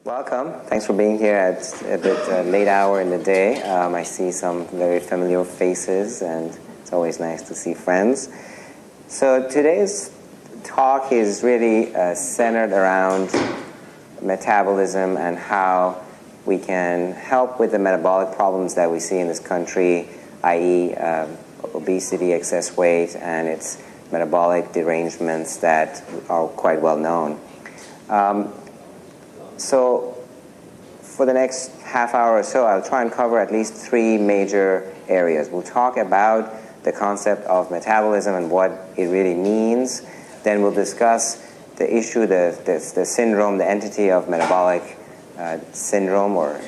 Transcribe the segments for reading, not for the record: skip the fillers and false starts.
Welcome. Thanks for being here at a bit late hour in the day. I see some very familiar faces, and it's always nice to see friends. So today's talk is really centered around metabolism and how we can help with the metabolic problems that we see in this country, i.e. Obesity, excess weight, and its metabolic derangements that are quite well known. So for the next half hour or so, I'll try and cover at least three major areas. We'll talk about the concept of metabolism and what it really means. Then we'll discuss the issue, the syndrome, the entity of metabolic syndrome or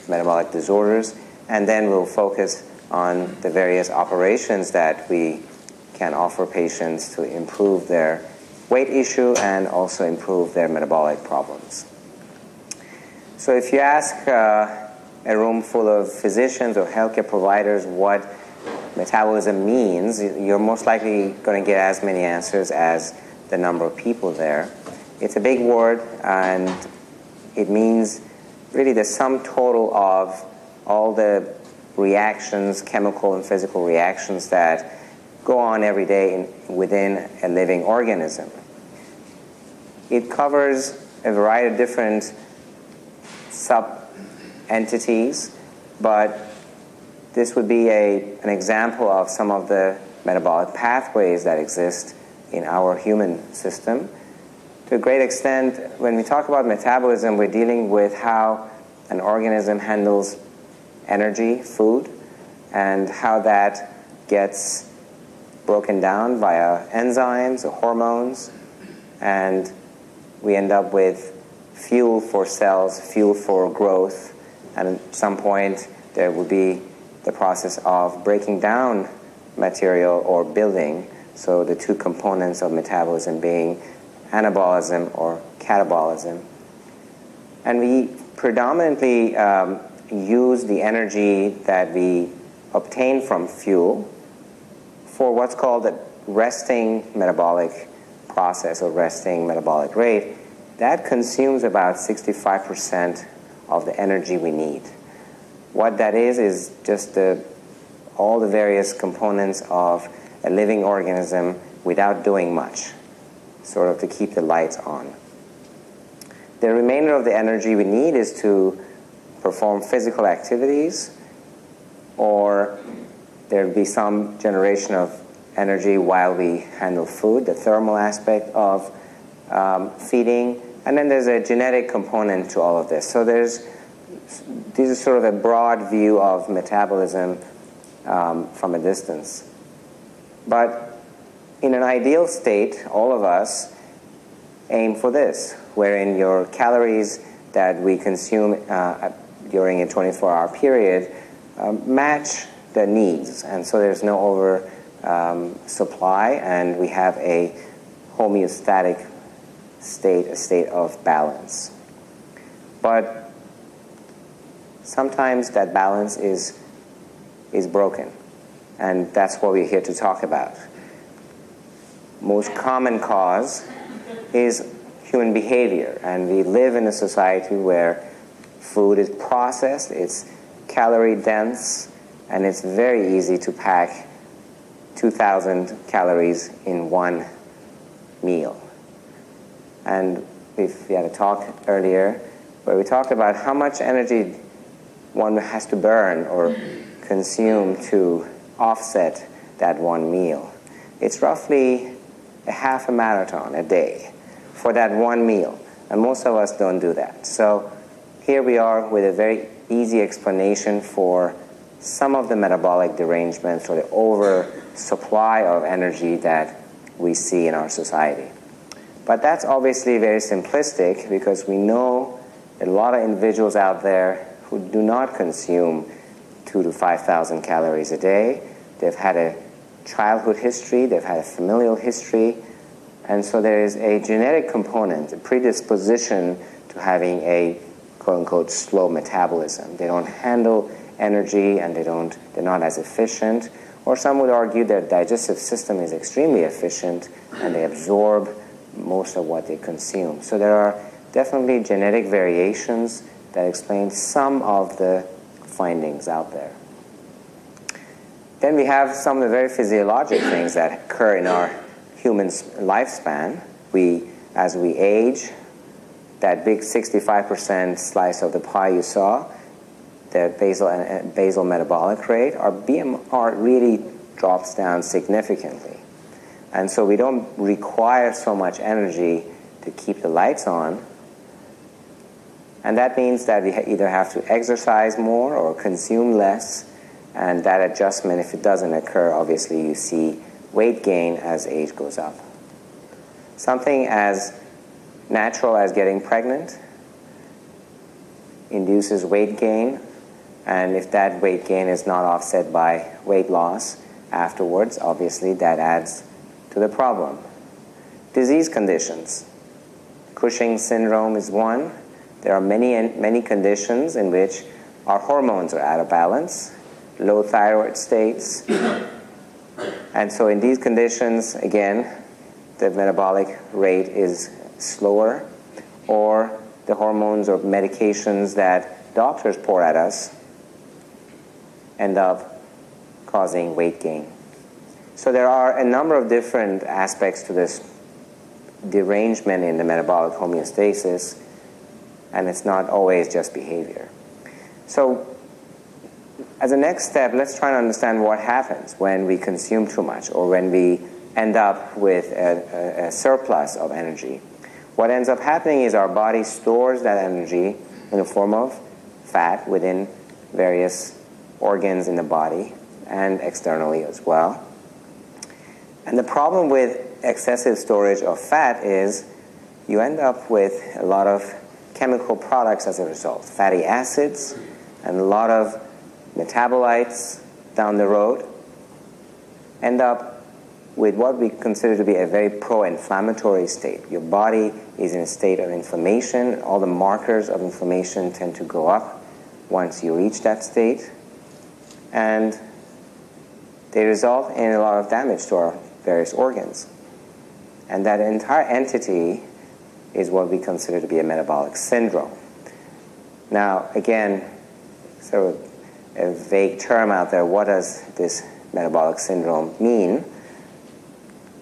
metabolic disorders. And then we'll focus on the various operations that we can offer patients to improve their weight issue and also improve their metabolic problems. So if you ask a room full of physicians or healthcare providers what metabolism means, you're most likely going to get as many answers as the number of people there. It's a big word, and it means really the sum total of all the reactions, chemical and physical reactions that go on every day within a living organism. It covers a variety of different sub-entities, but this would be an example of some of the metabolic pathways that exist in our human system. To a great extent, when we talk about metabolism, we're dealing with how an organism handles energy, food, and how that gets broken down via enzymes or hormones, and we end up with fuel for cells, fuel for growth, and at some point there will be the process of breaking down material or building, so the two components of metabolism being anabolism or catabolism. And we predominantly use the energy that we obtain from fuel for what's called the resting metabolic process or resting metabolic rate. That consumes about 65% of the energy we need. What that is just all the various components of a living organism without doing much, sort of to keep the lights on. The remainder of the energy we need is to perform physical activities, or there'd be some generation of energy while we handle food, the thermal aspect of feeding. And then there's a genetic component to all of this. So this is sort of a broad view of metabolism from a distance. But in an ideal state, all of us aim for this, wherein your calories that we consume during a 24-hour period match the needs. And so there's no over supply, and we have a homeostatic state, a state of balance. But sometimes that balance is broken, and that's what we're here to talk about. Most common cause is human behavior, and we live in a society where food is processed, it's calorie dense, and it's very easy to pack 2,000 calories in one meal. And we had a talk earlier where we talked about how much energy one has to burn or consume to offset that one meal. It's roughly a half a marathon a day for that one meal, and most of us don't do that. So here we are with a very easy explanation for some of the metabolic derangements or the oversupply of energy that we see in our society. But that's obviously very simplistic, because we know a lot of individuals out there who do not consume 2,000 to 5,000 calories a day. They've had a childhood history, they've had a familial history, and so there is a genetic component, a predisposition to having a quote-unquote slow metabolism. They don't handle energy, and they're not as efficient, or some would argue their digestive system is extremely efficient and they absorb most of what they consume. So there definitely genetic variations that explain some of the findings out there. Then we have some of the very physiologic things that occur in our human lifespan. As we age, that big 65% slice of the pie you saw, the basal metabolic rate, our BMR really drops down significantly. And so we don't require so much energy to keep the lights on. And that means that we either have to exercise more or consume less. And that adjustment, if it doesn't occur, obviously you see weight gain as age goes up. Something as natural as getting pregnant induces weight gain, and if that weight gain is not offset by weight loss afterwards, obviously that adds to the problem. Disease conditions. Cushing's syndrome is one. There are many conditions in which our hormones are out of balance, low thyroid states. And so in these conditions, again, the metabolic rate is slower, or the hormones or medications that doctors pour at us end up causing weight gain. So there are a number of different aspects to this derangement in the metabolic homeostasis, and it's not always just behavior. So as a next step, let's try to understand what happens when we consume too much or when we end up with a surplus of energy. What ends up happening is our body stores that energy in the form of fat within various organs in the body and externally as well. And the problem with excessive storage of fat is you end up with a lot of chemical products as a result, fatty acids and a lot of metabolites down the road end up with what we consider to be a very pro-inflammatory state. Your body is in a state of inflammation. All the markers of inflammation tend to go up once you reach that state. And they result in a lot of damage to our various organs. And that entire entity is what we consider to be a metabolic syndrome. Now, again, sort of a vague term out there, what does this metabolic syndrome mean?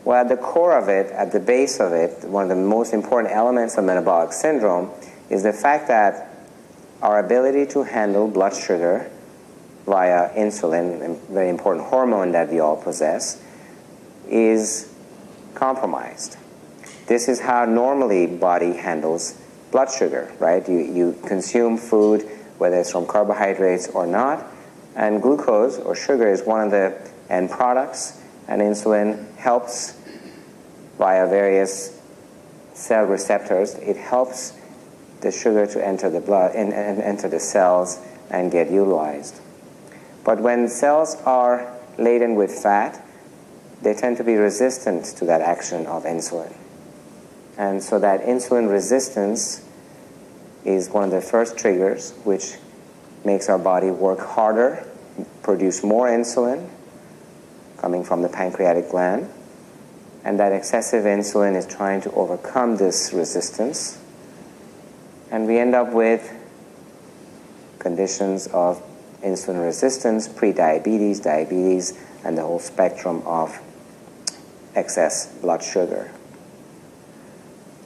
Well, at the core of it, at the base of it, one of the most important elements of metabolic syndrome is the fact that our ability to handle blood sugar via insulin, a very important hormone that we all possess, is compromised. This is how normally body handles blood sugar, right? You consume food, whether it's from carbohydrates or not, and glucose or sugar is one of the end products, and insulin helps via various cell receptors. It helps the sugar to enter the blood and enter the cells and get utilized. But when cells are laden with fat, they tend to be resistant to that action of insulin. And so that insulin resistance is one of the first triggers which makes our body work harder, produce more insulin coming from the pancreatic gland. And that excessive insulin is trying to overcome this resistance. And we end up with conditions of insulin resistance, prediabetes, diabetes, and the whole spectrum of excess blood sugar.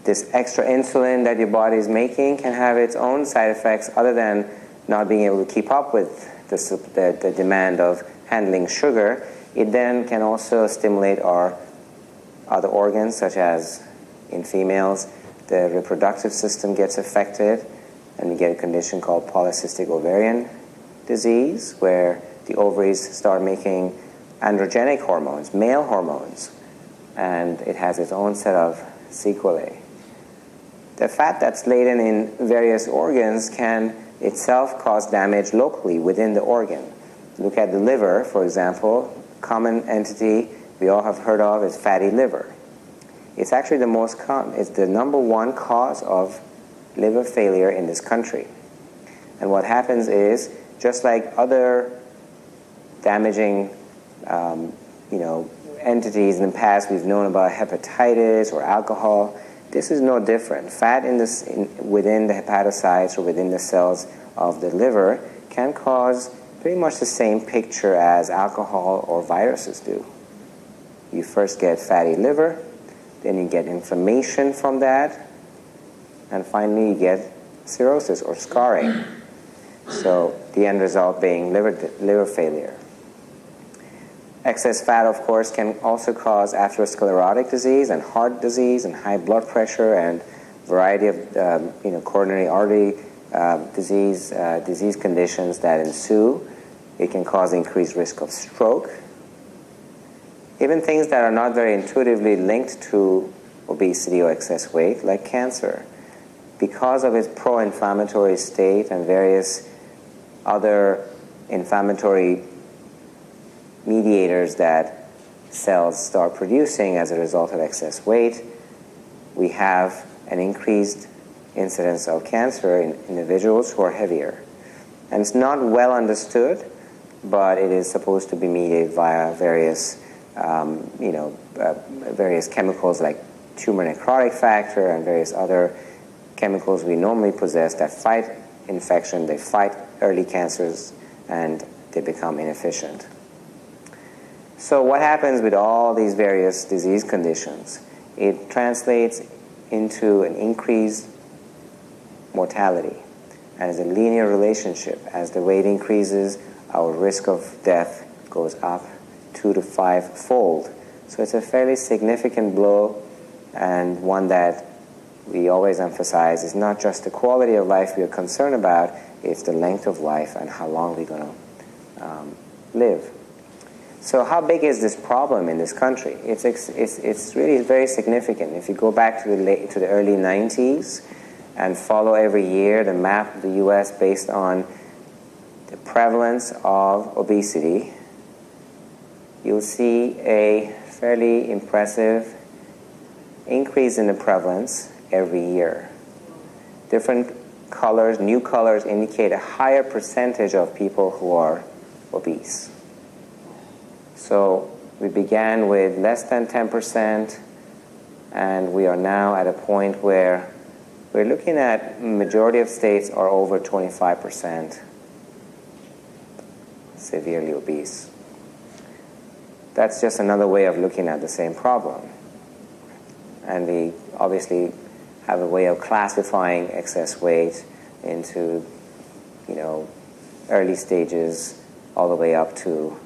This extra insulin that your body is making can have its own side effects other than not being able to keep up with the demand of handling sugar. It then can also stimulate our other organs, such as in females, the reproductive system gets affected, and we get a condition called polycystic ovarian disease, where the ovaries start making androgenic hormones, male hormones, and it has its own set of sequelae. The fat that's laden in various organs can itself cause damage locally within the organ. Look at the liver, for example. Common entity we all have heard of is fatty liver. It's actually the most common, it's the number one cause of liver failure in this country. And what happens is, just like other damaging entities in the past we've known about hepatitis or alcohol, this is no different. Fat within the hepatocytes or within the cells of the liver can cause pretty much the same picture as alcohol or viruses do. You first get fatty liver, then you get inflammation from that, and finally you get cirrhosis or scarring. So the end result being liver failure. Excess fat, of course, can also cause atherosclerotic disease and heart disease and high blood pressure and variety of coronary artery disease conditions that ensue. It can cause increased risk of stroke. Even things that are not very intuitively linked to obesity or excess weight, like cancer. Because of its pro-inflammatory state and various other inflammatory mediators that cells start producing as a result of excess weight, we have an increased incidence of cancer in individuals who are heavier. And it's not well understood, but it is supposed to be mediated via various various chemicals like tumor necrotic factor and various other chemicals we normally possess that fight infection, they fight early cancers, and they become inefficient. So what happens with all these various disease conditions? It translates into an increased mortality. And it's a linear relationship. As the weight increases, our risk of death goes up 2 to 5-fold. So it's a fairly significant blow, and one that we always emphasize is not just the quality of life we are concerned about, it's the length of life and how long we're going to live. So how big is this problem in this country? It's really very significant. If you go back to the early 90s and follow every year the map of the U.S. based on the prevalence of obesity, you'll see a fairly impressive increase in the prevalence every year. Different colors, new colors, indicate a higher percentage of people who are obese. So we began with less than 10%, and we are now at a point where we're looking at majority of states are over 25% severely obese. That's just another way of looking at the same problem. And we obviously have a way of classifying excess weight into, early stages all the way up to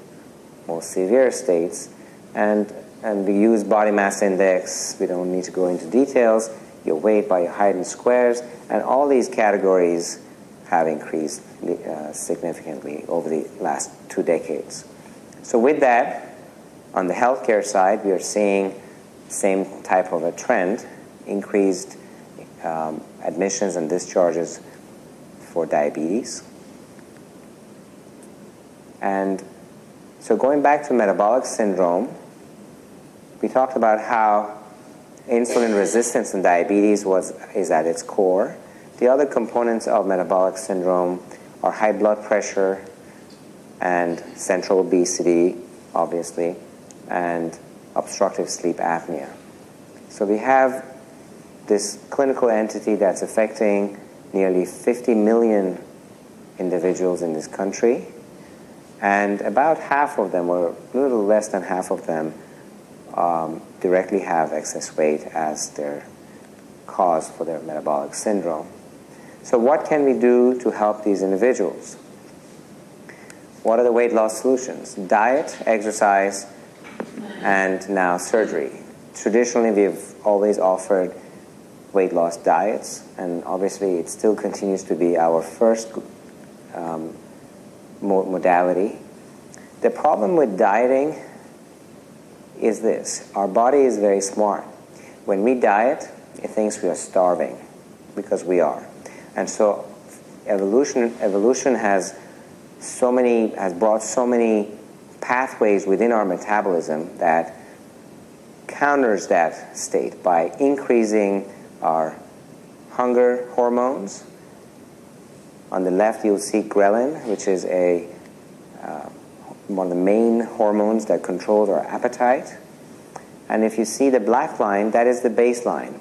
more severe states. And we use body mass index. We don't need to go into details. Your weight by your height in squares. And all these categories have increased significantly over the last 2 decades. So with that, on the healthcare side, we are seeing the same type of a trend, increased admissions and discharges for diabetes. And so going back to metabolic syndrome, we talked about how insulin resistance in diabetes is at its core. The other components of metabolic syndrome are high blood pressure and central obesity, obviously, and obstructive sleep apnea. So we have this clinical entity that's affecting nearly 50 million individuals in this country, and about half of them, or a little less than half of them, directly have excess weight as their cause for their metabolic syndrome. So what can we do to help these individuals? What are the weight loss solutions? Diet, exercise, and now surgery. Traditionally, we've always offered weight loss diets, and obviously it still continues to be our first modality. The problem with dieting is this: our body is very smart. When we diet, it thinks we are starving, because we are. And so evolution has brought so many pathways within our metabolism that counters that state by increasing our hunger hormones. On the left, you'll see ghrelin, which is one of the main hormones that controls our appetite. And if you see the black line, that is the baseline.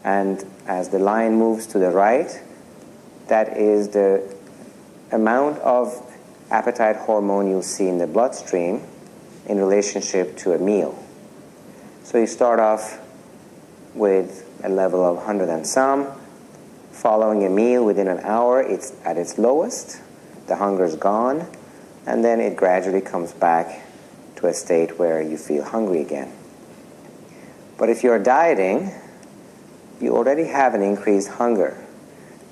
And as the line moves to the right, that is the amount of appetite hormone you'll see in the bloodstream in relationship to a meal. So you start off with a level of 100 and some. Following a meal, within an hour, it's at its lowest. The hunger's gone, and then it gradually comes back to a state where you feel hungry again. But if you're dieting, you already have an increased hunger.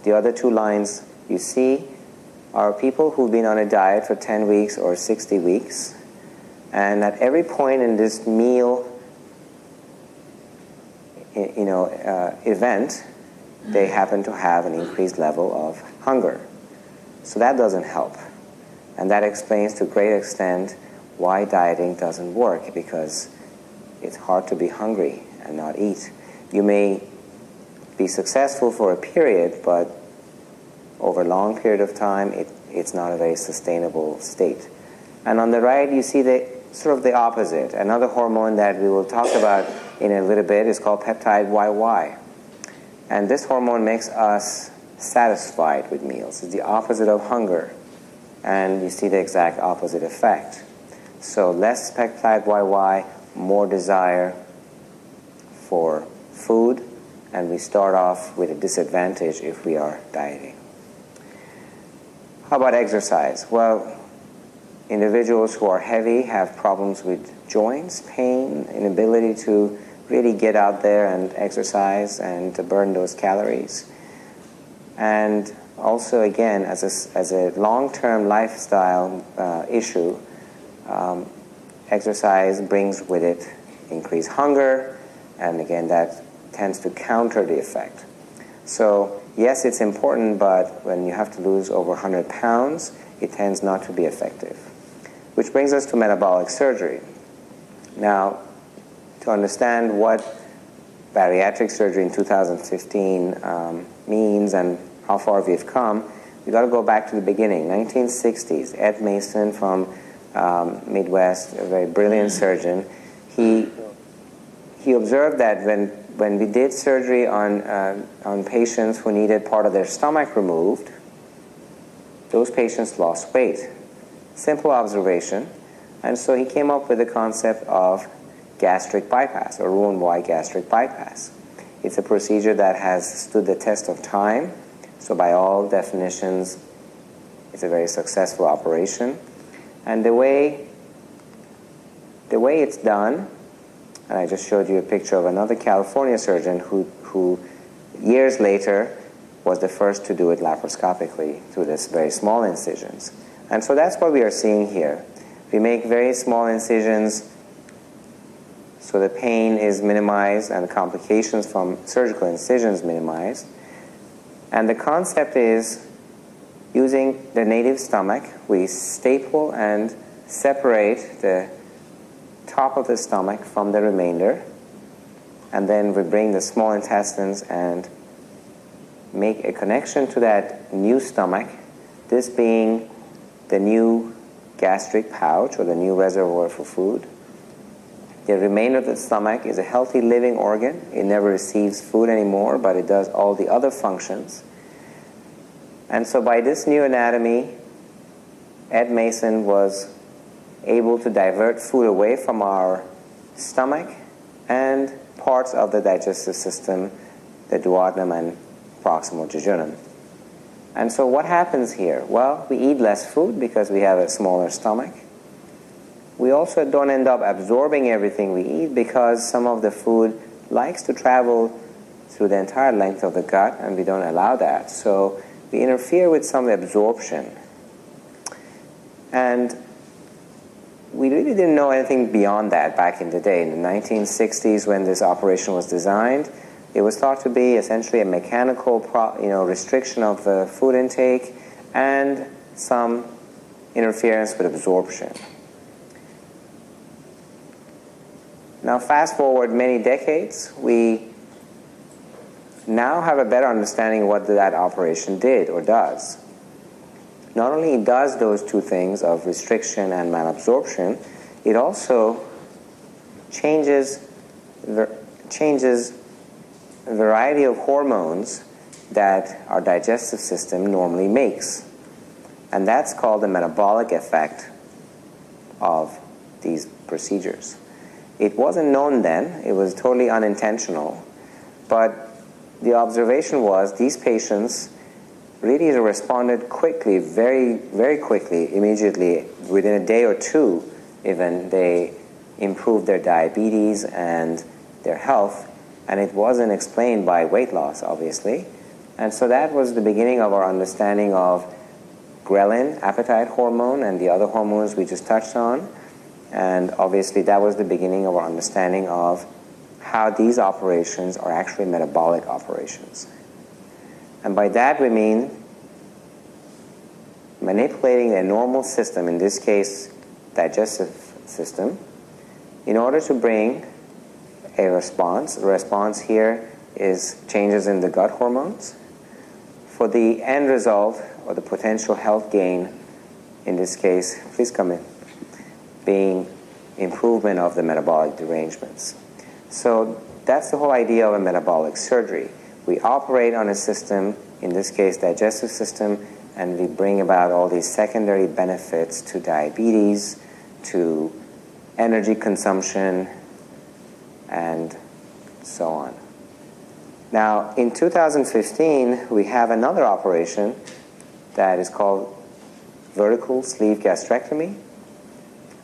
The other two lines you see are people who've been on a diet for 10 weeks or 60 weeks, and at every point in this meal event, they happen to have an increased level of hunger. So that doesn't help. And that explains to a great extent why dieting doesn't work, because it's hard to be hungry and not eat. You may be successful for a period, but over a long period of time, it's not a very sustainable state. And on the right, you see the sort of the opposite. Another hormone that we will talk about in a little bit is called peptide YY. And this hormone makes us satisfied with meals. It's the opposite of hunger. And you see the exact opposite effect. So less peptide YY, more desire for food, and we start off with a disadvantage if we are dieting. How about exercise? Well, individuals who are heavy have problems with joints, pain, inability to really get out there and exercise and to burn those calories. And also, again, as a long-term lifestyle issue, exercise brings with it increased hunger, and again, that tends to counter the effect. So, yes, it's important, but when you have to lose over 100 pounds, it tends not to be effective. Which brings us to metabolic surgery. Now, to understand what bariatric surgery in 2015 means and how far we've come, we've got to go back to the beginning, 1960s. Ed Mason from Midwest, a very brilliant surgeon, he observed that when we did surgery on patients who needed part of their stomach removed, those patients lost weight. Simple observation. And so he came up with the concept of gastric bypass, or Roux-en-Y gastric bypass. It's a procedure that has stood the test of time. So by all definitions, it's a very successful operation. And the way it's done, and I just showed you a picture of another California surgeon who years later was the first to do it laparoscopically through this very small incisions. And so that's what we are seeing here. We make very small incisions so the pain is minimized and the complications from surgical incisions minimized. And the concept is, using the native stomach, we staple and separate the top of the stomach from the remainder, and then we bring the small intestines and make a connection to that new stomach, this being the new gastric pouch or the new reservoir for food. The remainder of the stomach is a healthy living organ. It never receives food anymore, but it does all the other functions. And so by this new anatomy, Ed Mason was able to divert food away from our stomach and parts of the digestive system, the duodenum and proximal jejunum. And so what happens here? Well, we eat less food because we have a smaller stomach. We also don't end up absorbing everything we eat because some of the food likes to travel through the entire length of the gut, and we don't allow that. So we interfere with some absorption. And we really didn't know anything beyond that back in the day. In the 1960s, when this operation was designed, it was thought to be essentially a mechanical restriction of the food intake and some interference with absorption. Now, fast forward many decades, we now have a better understanding of what that operation did or does. Not only does those two things of restriction and malabsorption, it also changes a variety of hormones that our digestive system normally makes. And that's called the metabolic effect of these procedures. It wasn't known then, it was totally unintentional, but the observation was these patients really responded quickly, very, very quickly, immediately, within a day or two even, they improved their diabetes and their health, and it wasn't explained by weight loss, obviously. And so that was the beginning of our understanding of ghrelin, appetite hormone, and the other hormones we just touched on. And obviously that was the beginning of our understanding of how these operations are actually metabolic operations. And by that we mean manipulating a normal system, in this case digestive system, in order to bring a response. The response here is changes in the gut hormones, for the end result or the potential health gain, in this case, please come in, being improvement of the metabolic derangements. So that's the whole idea of a metabolic surgery. We operate on a system, in this case digestive system, and we bring about all these secondary benefits to diabetes, to energy consumption, and so on. Now, in 2015, we have another operation that is called vertical sleeve gastrectomy.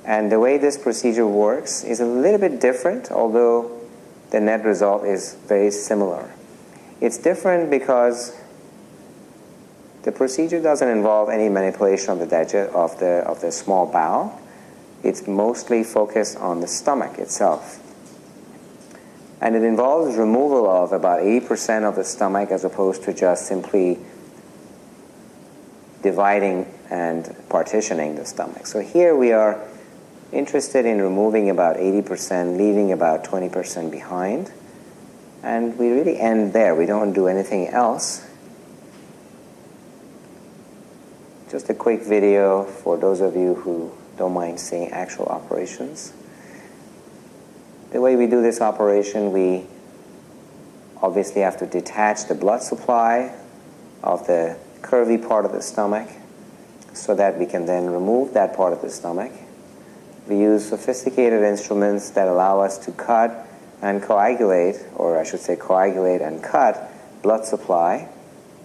And the way this procedure works is a little bit different, although the net result is very similar. It's different because the procedure doesn't involve any manipulation of the small bowel. It's mostly focused on the stomach itself. And it involves removal of about 80% of the stomach, as opposed to just simply dividing and partitioning the stomach. So here we are interested in removing about 80%, leaving about 20% behind. And we really end there. We don't do anything else. Just a quick video for those of you who don't mind seeing actual operations. The way we do this operation, we obviously have to detach the blood supply of the curvy part of the stomach so that we can then remove that part of the stomach. We use sophisticated instruments that allow us to cut and coagulate, or I should say coagulate and cut blood supply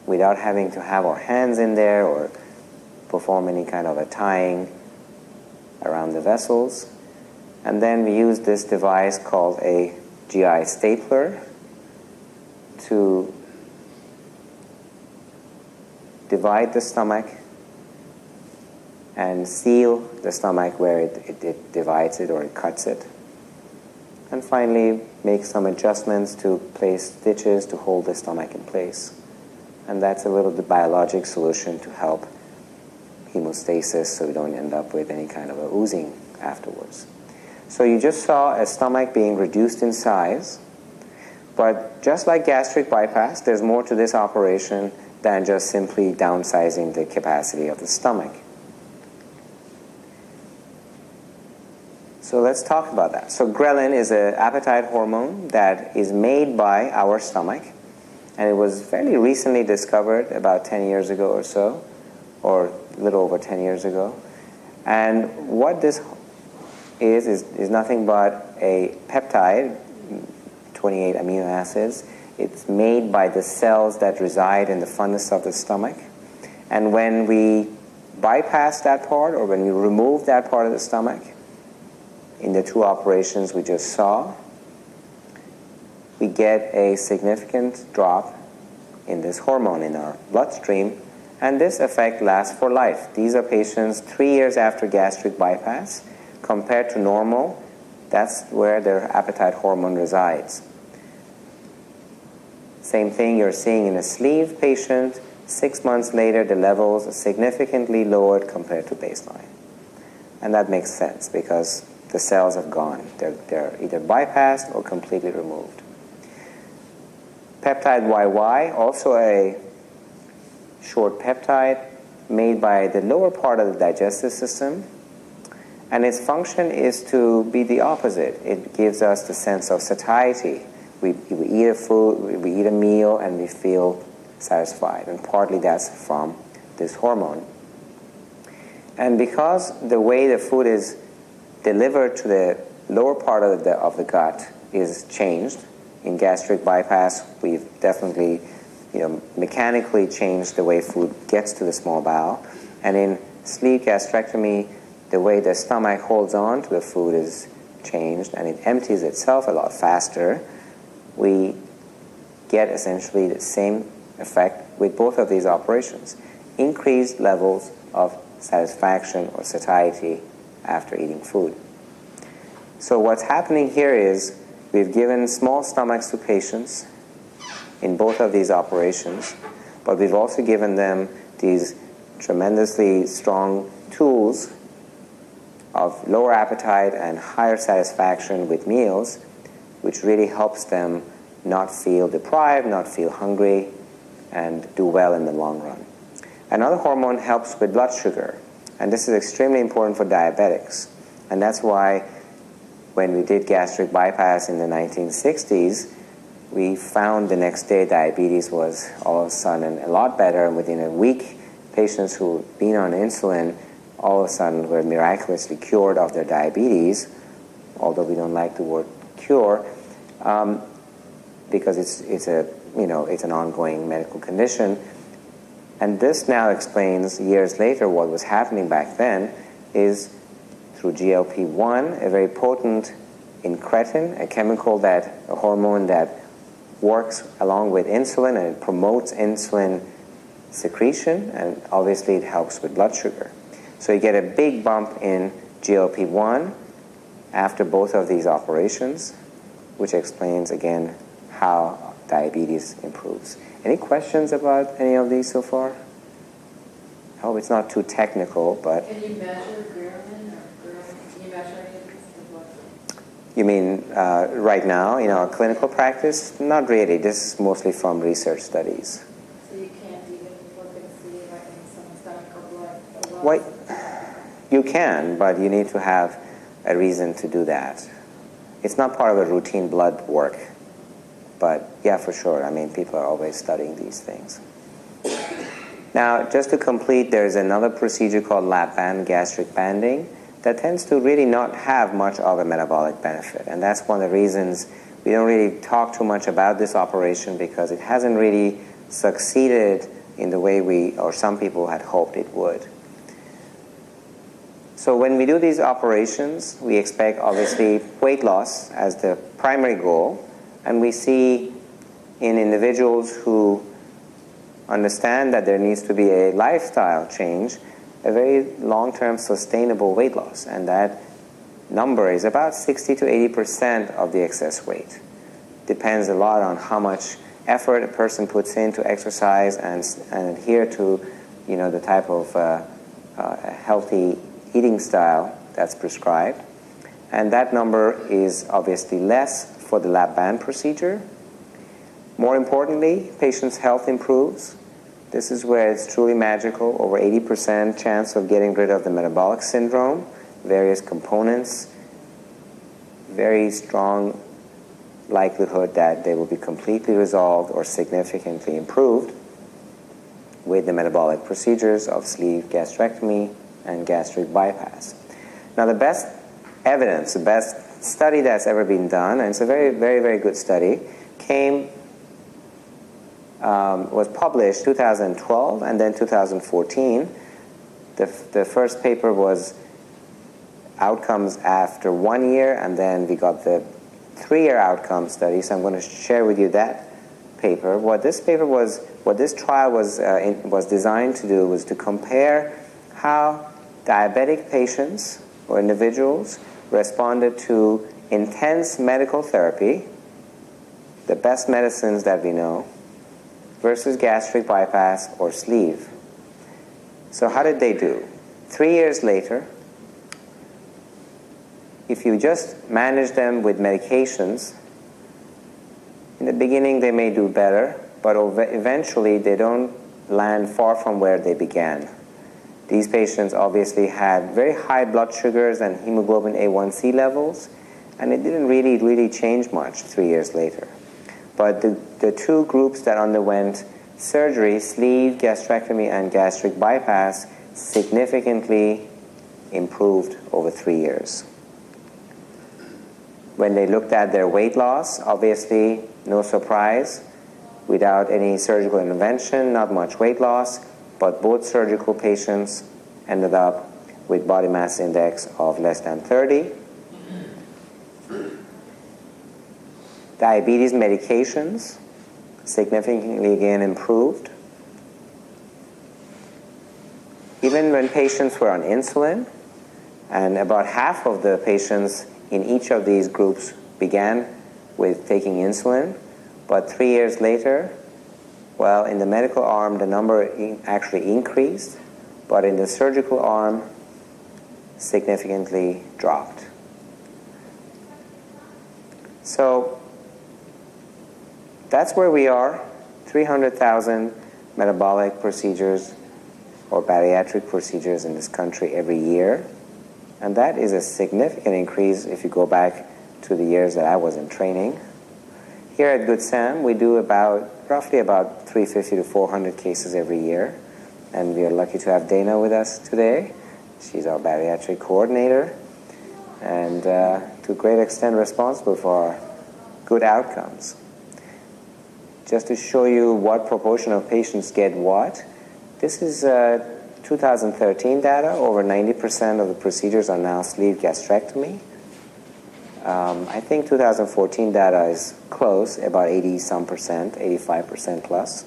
without having to have our hands in there or perform any kind of a tying around the vessels. And then we use this device called a GI stapler to divide the stomach and seal the stomach where it divides it or it cuts it. And finally, make some adjustments to place stitches to hold the stomach in place. And that's a little biologic solution to help hemostasis so we don't end up with any kind of a oozing afterwards. So you just saw a stomach being reduced in size, but just like gastric bypass, there's more to this operation than just simply downsizing the capacity of the stomach. So let's talk about that. So ghrelin is an appetite hormone that is made by our stomach, and it was fairly recently discovered, about 10 years ago or so, or a little over 10 years ago. And what this is nothing but a peptide, 28 amino acids. It's made by the cells that reside in the fundus of the stomach. And when we bypass that part, or when we remove that part of the stomach, in the two operations we just saw, we get a significant drop in this hormone in our bloodstream, and this effect lasts for life. These are patients 3 years after gastric bypass. Compared to normal, that's where their appetite hormone resides. Same thing you're seeing in a sleeve patient. 6 months later, the levels are significantly lowered compared to baseline. And that makes sense because the cells have gone. They're either bypassed or completely removed. Peptide YY, also a short peptide made by the lower part of the digestive system. And its function is to be the opposite. It gives us the sense of satiety We eat a food, we eat a meal, and we feel satisfied. And partly that's from this hormone. And because the way the food is delivered to the lower part of the gut is changed, in gastric bypass, we've definitely mechanically changed the way food gets to the small bowel. And in sleeve gastrectomy, the way the stomach holds on to the food is changed, and it empties itself a lot faster. We get essentially the same effect with both of these operations. Increased levels of satisfaction or satiety after eating food. So what's happening here is we've given small stomachs to patients in both of these operations, but we've also given them these tremendously strong tools of lower appetite and higher satisfaction with meals, which really helps them not feel deprived, not feel hungry, and do well in the long run. Another hormone helps with blood sugar, and this is extremely important for diabetics. And that's why when we did gastric bypass in the 1960s, we found the next day diabetes was all of a sudden a lot better, and within a week, patients who'd been on insulin all of a sudden were miraculously cured of their diabetes, although we don't like the word cure, because it's an ongoing medical condition. And this now explains years later what was happening back then is through GLP-1, a very potent incretin, a hormone that works along with insulin, and it promotes insulin secretion, and obviously it helps with blood sugar. So you get a big bump in GLP-1 after both of these operations, which explains again how diabetes improves. Any questions about any of these so far? I hope it's not too technical, but... Can you measure Ghrelin or Ghrelin? Can you measure any of this? You mean right now, in our clinical practice? Not really. This is mostly from research studies. So you can't even look and see like in someone's stomach or blood? Well, you can, but you need to have a reason to do that. It's not part of a routine blood work. But yeah, for sure. I mean, people are always studying these things. Now, just to complete, there's another procedure called lap band gastric banding that tends to really not have much of a metabolic benefit. And that's one of the reasons we don't really talk too much about this operation, because it hasn't really succeeded in the way we, or some people had hoped it would. So when we do these operations, we expect obviously weight loss as the primary goal. And we see in individuals who understand that there needs to be a lifestyle change, a very long-term sustainable weight loss. And that number is about 60 to 80% of the excess weight. Depends a lot on how much effort a person puts in to exercise and adhere to the type of healthy eating style that's prescribed. And that number is obviously less for the lap band procedure. More importantly, patient's health improves. This is where it's truly magical, over 80% chance of getting rid of the metabolic syndrome, various components, very strong likelihood that they will be completely resolved or significantly improved with the metabolic procedures of sleeve gastrectomy and gastric bypass. Now the best evidence, the best study that's ever been done, and it's a very, very, very good study, was published 2012 and then 2014. The first paper was outcomes after 1 year, and then we got the 3-year outcome study. So I'm going to share with you that paper. What this trial was designed to do was to compare how diabetic patients or individuals responded to intense medical therapy, the best medicines that we know, versus gastric bypass or sleeve. So how did they do? 3 years later, if you just manage them with medications, in the beginning they may do better, but eventually they don't land far from where they began. These patients obviously had very high blood sugars and hemoglobin A1C levels, and it didn't really change much 3 years later. But the two groups that underwent surgery, sleeve gastrectomy and gastric bypass, significantly improved over 3 years. When they looked at their weight loss, obviously, no surprise, without any surgical intervention, not much weight loss, but both surgical patients ended up with body mass index of less than 30. Diabetes medications significantly again improved. Even when patients were on insulin, and about half of the patients in each of these groups began with taking insulin, but 3 years later, well, in the medical arm, the number actually increased, but in the surgical arm, significantly dropped. So that's where we are, 300,000 metabolic procedures or bariatric procedures in this country every year. And that is a significant increase if you go back to the years that I was in training. Here at Good Sam, we do roughly about 350 to 400 cases every year. And we are lucky to have Dana with us today. She's our bariatric coordinator and to a great extent responsible for our good outcomes. Just to show you what proportion of patients get what, this is 2013 data. Over 90% of the procedures are now sleeve gastrectomy. I think 2014 data is close, about 80-some percent, 85% plus.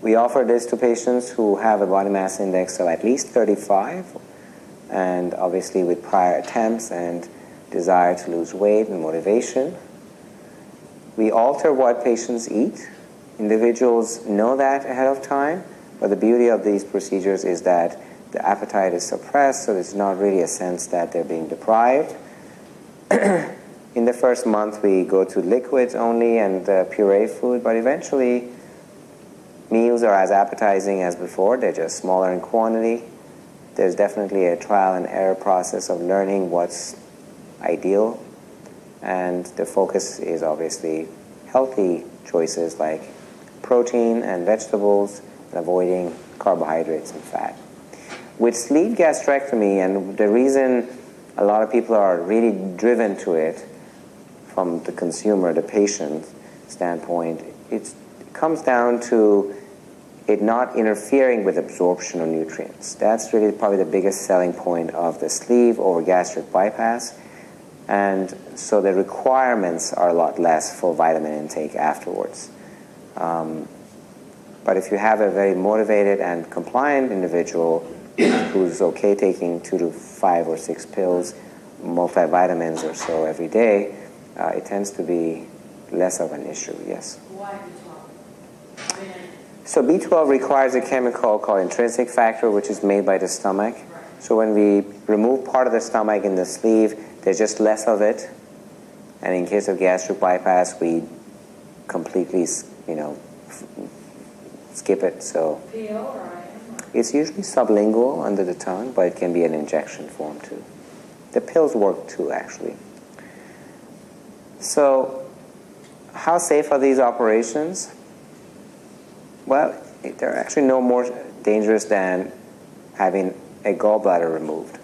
We offer this to patients who have a body mass index of at least 35, and obviously with prior attempts and desire to lose weight and motivation. We alter what patients eat. Individuals know that ahead of time, but the beauty of these procedures is that the appetite is suppressed, so there's not really a sense that they're being deprived. In the first month, we go to liquids only and puree food, but eventually meals are as appetizing as before. They're just smaller in quantity. There's definitely a trial and error process of learning what's ideal, and the focus is obviously healthy choices like protein and vegetables and avoiding carbohydrates and fat. With sleeve gastrectomy, and the reason a lot of people are really driven to it from the consumer, the patient standpoint, it comes down to it not interfering with absorption of nutrients. That's really probably the biggest selling point of the sleeve over gastric bypass. And so the requirements are a lot less for vitamin intake afterwards. But if you have a very motivated and compliant individual who's okay taking 2 to 5 or 6 pills, multivitamins or so every day, it tends to be less of an issue, yes. Why B12? So B12 requires a chemical called intrinsic factor, which is made by the stomach. So when we remove part of the stomach in the sleeve, there's just less of it. And in case of gastric bypass, we completely, skip it. So Pill or IM? it's usually sublingual under the tongue, but it can be an injection form too. The pills work too, actually. So how safe are these operations? Well, they're actually no more dangerous than having a gallbladder removed.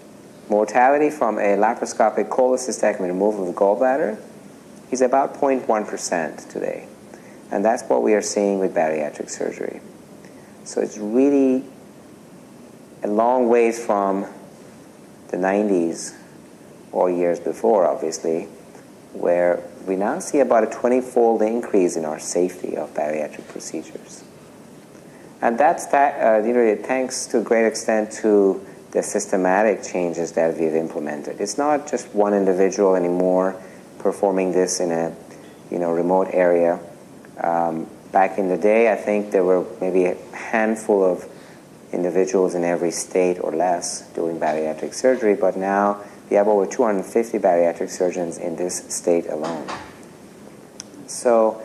Mortality from a laparoscopic cholecystectomy removal of the gallbladder is about 0.1% today. And that's what we are seeing with bariatric surgery. So it's really a long ways from the 90s or years before, obviously, where we now see about a 20-fold increase in our safety of bariatric procedures. And that's thanks to a great extent to the systematic changes that we've implemented. It's not just one individual anymore performing this in a remote area. Back in the day, I think there were maybe a handful of individuals in every state or less doing bariatric surgery, but now we have over 250 bariatric surgeons in this state alone. So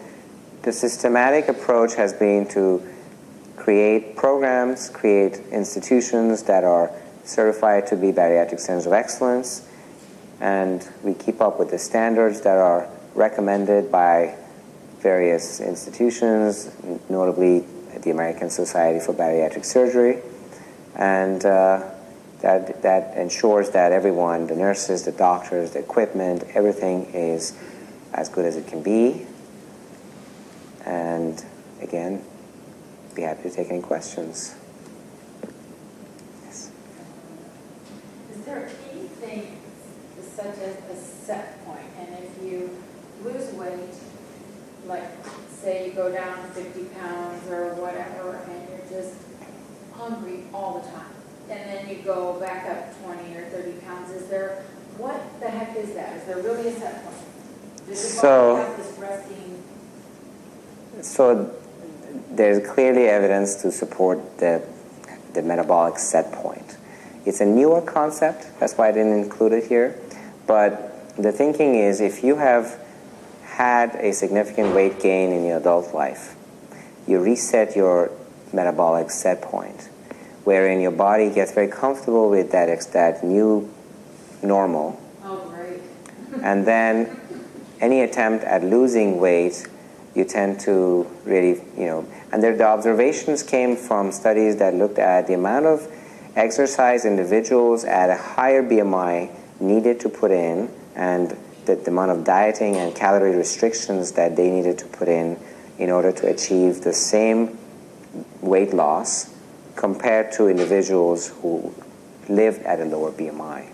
the systematic approach has been to create programs, create institutions that are certified to be bariatric centers of excellence, and we keep up with the standards that are recommended by various institutions, notably the American Society for Bariatric Surgery, and that ensures that everyone, the nurses, the doctors, the equipment, everything is as good as it can be. And again, be happy to take any questions. Yes. Is there anything such as a set point? And if you lose weight, like say you go down 50 pounds or whatever, and you're just hungry all the time, and then you go back up 20 or 30 pounds, what the heck is that? Is there really a set point? Does the body have this resting? So there's clearly evidence to support the metabolic set point. It's a newer concept, that's why I didn't include it here. But the thinking is, if you have had a significant weight gain in your adult life, you reset your metabolic set point, wherein your body gets very comfortable with that new normal. Oh, great. And then any attempt at losing weight, you tend to really, and the observations came from studies that looked at the amount of exercise individuals at a higher BMI needed to put in, and the amount of dieting and calorie restrictions that they needed to put in order to achieve the same weight loss compared to individuals who lived at a lower BMI.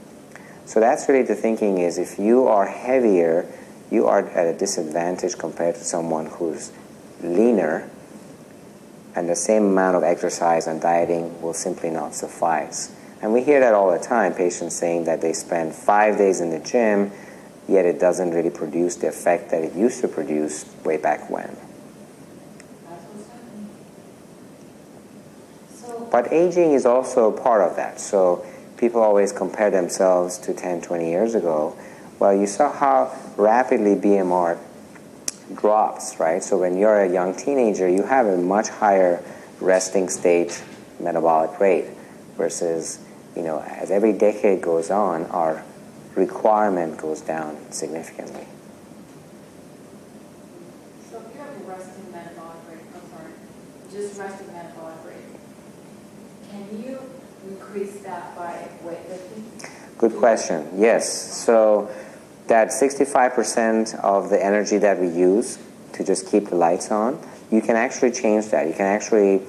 So that's really the thinking is, if you are heavier, you are at a disadvantage compared to someone who's leaner, and the same amount of exercise and dieting will simply not suffice. And we hear that all the time, patients saying that they spend 5 days in the gym, yet it doesn't really produce the effect that it used to produce way back when. That's what's happening. So, But aging is also part of that. So people always compare themselves to 10, 20 years ago. Well, you saw how rapidly BMR drops, right? So when you're a young teenager, you have a much higher resting state metabolic rate versus, as every decade goes on, our requirement goes down significantly. so if you have a resting metabolic rate, just resting metabolic rate, can you increase that by weightlifting? Good question. Yes. So that 65% of the energy that we use to just keep the lights on, you can actually change that. You can actually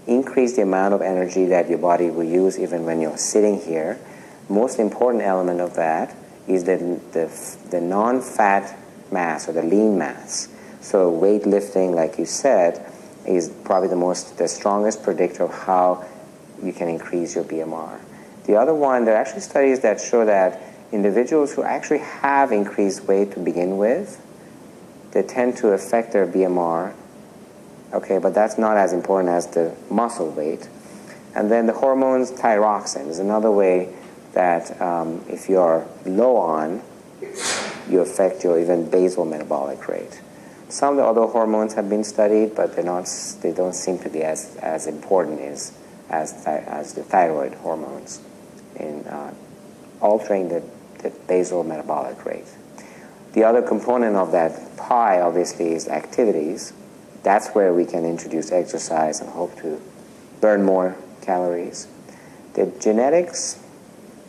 increase the amount of energy that your body will use even when you're sitting here. Most important element of that is the non-fat mass, or the lean mass. So weightlifting, like you said, is probably the strongest predictor of how you can increase your BMR. The other one, there are actually studies that show that individuals who actually have increased weight to begin with, they tend to affect their BMR. Okay, but that's not as important as the muscle weight. And then the hormones, thyroxine is another way that if you're low on, you affect your even basal metabolic rate. Some of the other hormones have been studied, but they don't seem to be as important as the thyroid hormones in altering the basal metabolic rate. The other component of that pie, obviously, is activities. That's where we can introduce exercise and hope to burn more calories. The genetics,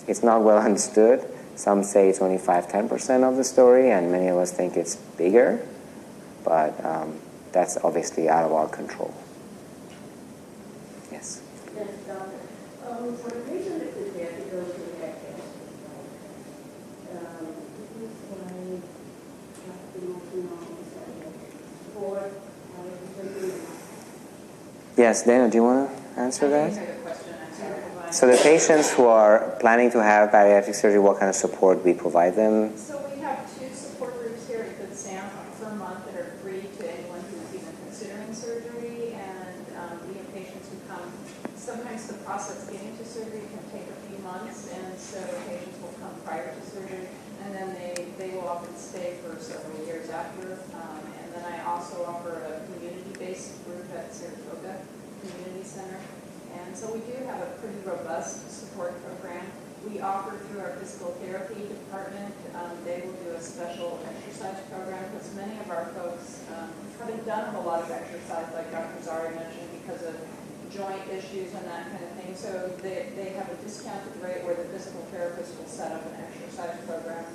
it's not well understood. Some say it's only 5-10% of the story, and many of us think it's bigger, but that's obviously out of our control. Yes? Yes, doctor. For a patient that is there to go to the vet test, Yes, Dana, do you want to answer that? I have a question. I'm sorry. So the patients who are planning to have bariatric surgery, what kind of support we provide them? So we have 2 support groups here at Good Sam for a month that are free to anyone who's even considering surgery, and we have patients who come. Sometimes the process getting to surgery can take a few months, and so patients will come prior to surgery, and then they will often stay for several years after. And then I also offer a community-based group at Saratoga Community Center. And so we do have a pretty robust support program. we offer through our physical therapy department, they will do a special exercise program because many of our folks haven't done a whole lot of exercise, like Dr. Zare mentioned, because of joint issues and that kind of thing. So they have a discounted rate where the physical therapist will set up an exercise program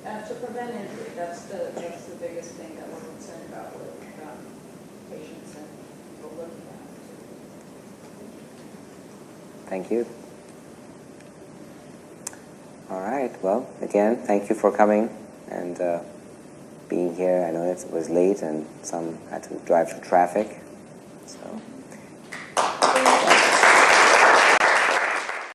to prevent injury. That's the biggest thing that we're concerned about with patients and people looking at. Thank you. All right. Well, again, thank you for coming and being here. I know it was late and some had to drive through traffic. So.